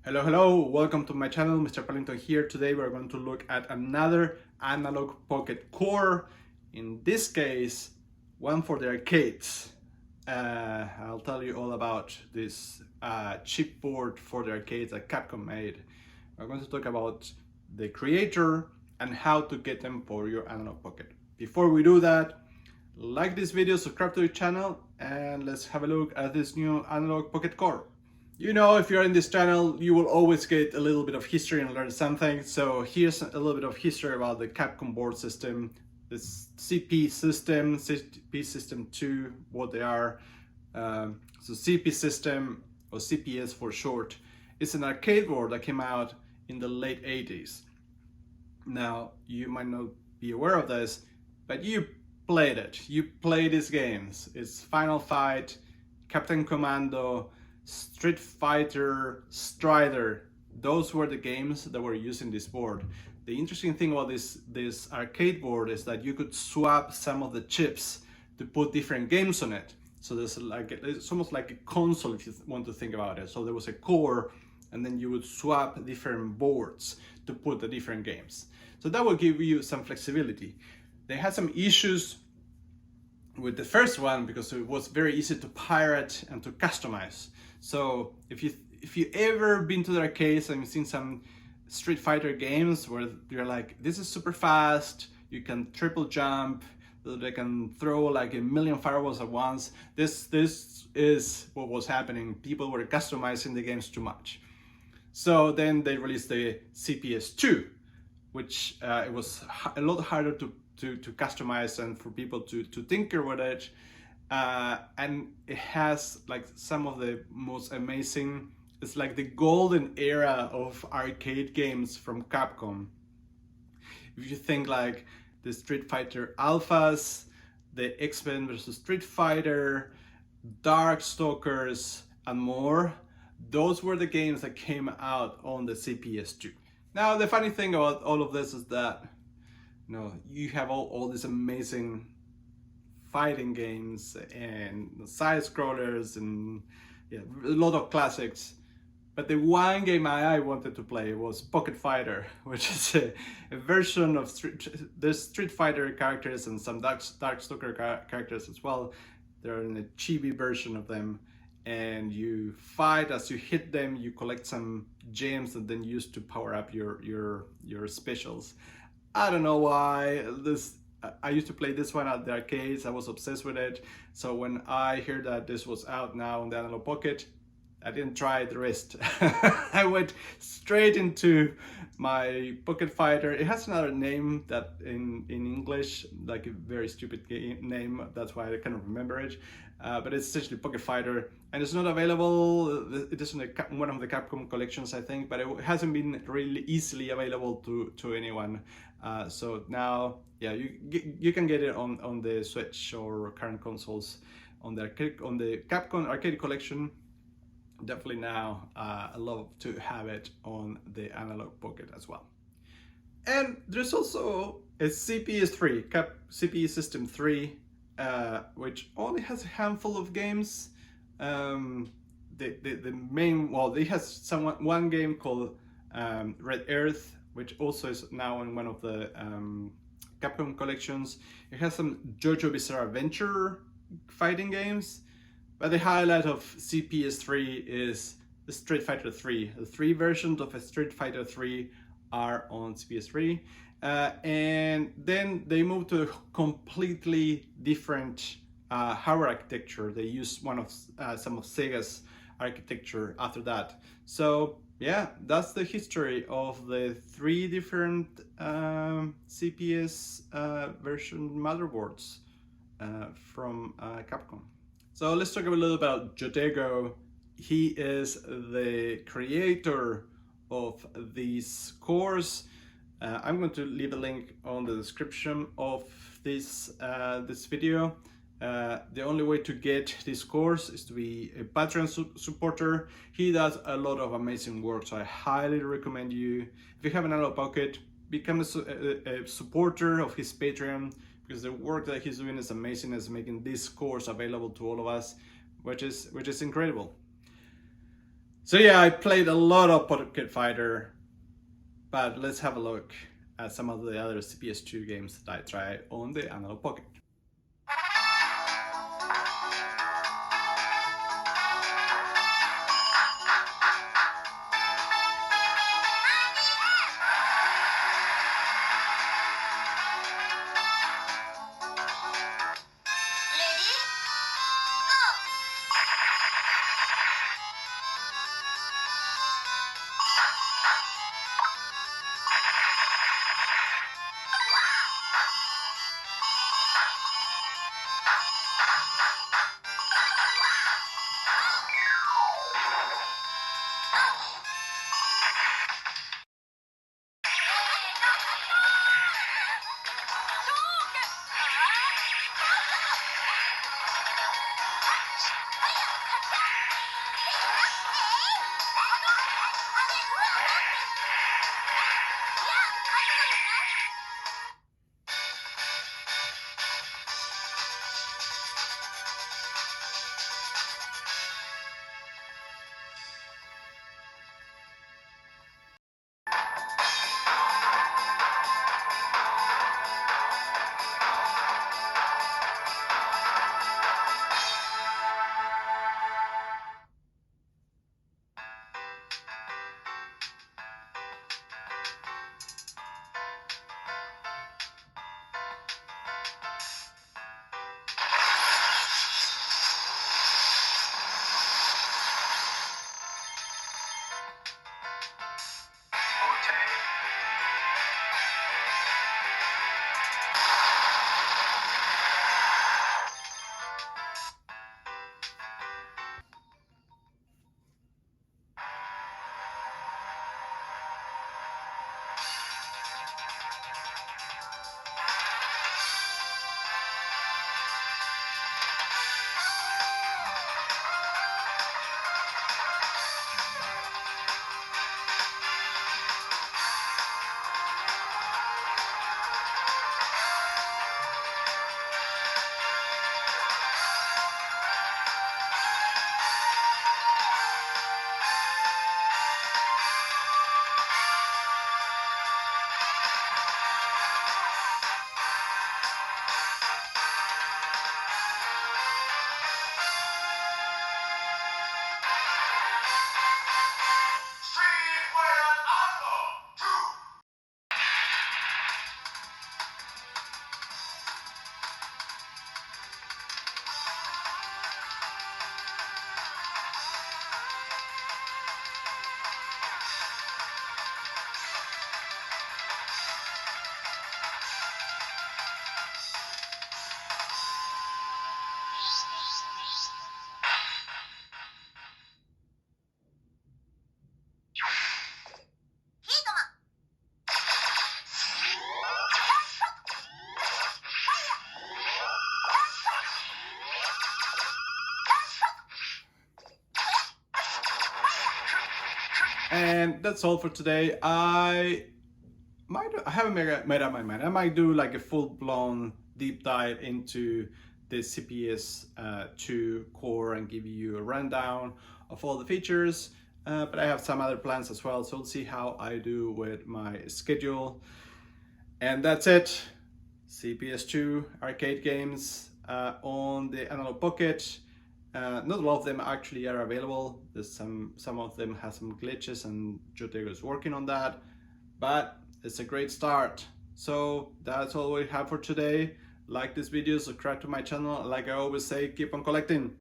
Hello, welcome to my channel, Mr. Pellington here. Today we're going to look at another Analogue Pocket Core. In this case, one for the arcades. I'll tell you all about this chipboard for the arcades that Capcom made. We're going to talk about the creator and how to get them for your Analogue Pocket. Before we do that, like this video, subscribe to the channel, and let's have a look at this new Analogue Pocket Core. You know, if you're in this channel, you will always get a little bit of history and learn something. So here's a little bit of history about the Capcom board system, this CP system, CP System 2, what they are. So CP System, or CPS for short, is an arcade board that came out in the late 80s. Now, you might not be aware of this, but you played it. You play these games. It's Final Fight, Captain Commando, Street Fighter, Strider. Those were the games that were using this board. The interesting thing about this arcade board is that you could swap some of the chips to put different games on it. So it's almost like a console if you want to think about it. So there was a core, and then you would swap different boards to put the different games. So that will give you some flexibility. They had some issues with the first one because it was very easy to pirate and to customize. So if you ever been to the arcades and you've seen some Street Fighter games where you're like, this is super fast, you can triple jump, they can throw like a million fireballs at once. This is what was happening. People were customizing the games too much. So then they released the CPS2, which it was a lot harder to customize and for people to tinker with it. And it has like some of the most amazing, it's like the golden era of arcade games from Capcom. If you think like the Street Fighter Alphas, the X-Men vs. Street Fighter, Darkstalkers, and more, those were the games that came out on the CPS2. Now, the funny thing about all of this is that you have all these amazing fighting games and side scrollers and a lot of classics, but the one game I wanted to play was Pocket Fighter, which is a version of the Street Fighter characters and some Darkstalker characters as well. They're in a chibi version of them, and you fight. As you hit them, you collect some gems and then use to power up your specials. I don't know why I used to play this one at the arcades. I was obsessed with it. So when I heard that this was out now on the Analogue Pocket, I didn't try the rest. I went straight into my Pocket Fighter. It has another name that in English, like a very stupid name. That's why I cannot remember it. But it's essentially Pocket Fighter, and it's not available. It is in one of the Capcom collections, I think, but it hasn't been really easily available to anyone. So now, yeah, you can get it on the Switch or current consoles on the Capcom Arcade collection. Definitely now, I love to have it on the Analogue Pocket as well. And there's also a CPS3, CP System 3, which only has a handful of games. The main, well, it has one game called Red Earth, which also is now in one of the Capcom collections. It has some JoJo Bizarre Adventure fighting games, but the highlight of CPS3 is the Street Fighter 3. The three versions of a Street Fighter 3 are on CPS3, and then they moved to a completely different hardware architecture. They used some of Sega's architecture after that. So yeah, that's the history of the three different CPS version motherboards from Capcom. So let's talk a little about Jotego. He is the creator of these cores. I'm going to leave a link on the description of this video. The only way to get this course is to be a Patreon supporter. He does a lot of amazing work, so I highly recommend you, if you have an Analogue Pocket, become a supporter of his Patreon, because the work that he's doing is amazing. Is making this course available to all of us, which is incredible. So yeah, I played a lot of Pocket Fighter, but let's have a look at some of the other CPS2 games that I tried on the Analogue Pocket. And that's all for today. I haven't made up my mind. I might do like a full-blown deep dive into the CPS2 core and give you a rundown of all the features. But I have some other plans as well, so we'll see how I do with my schedule. And that's it. CPS2 arcade games on the Analogue Pocket. Not all of them actually are available. There's some of them have some glitches, and Jotego is working on that. But it's a great start. So that's all we have for today. Like this video, subscribe to my channel. Like I always say, keep on collecting.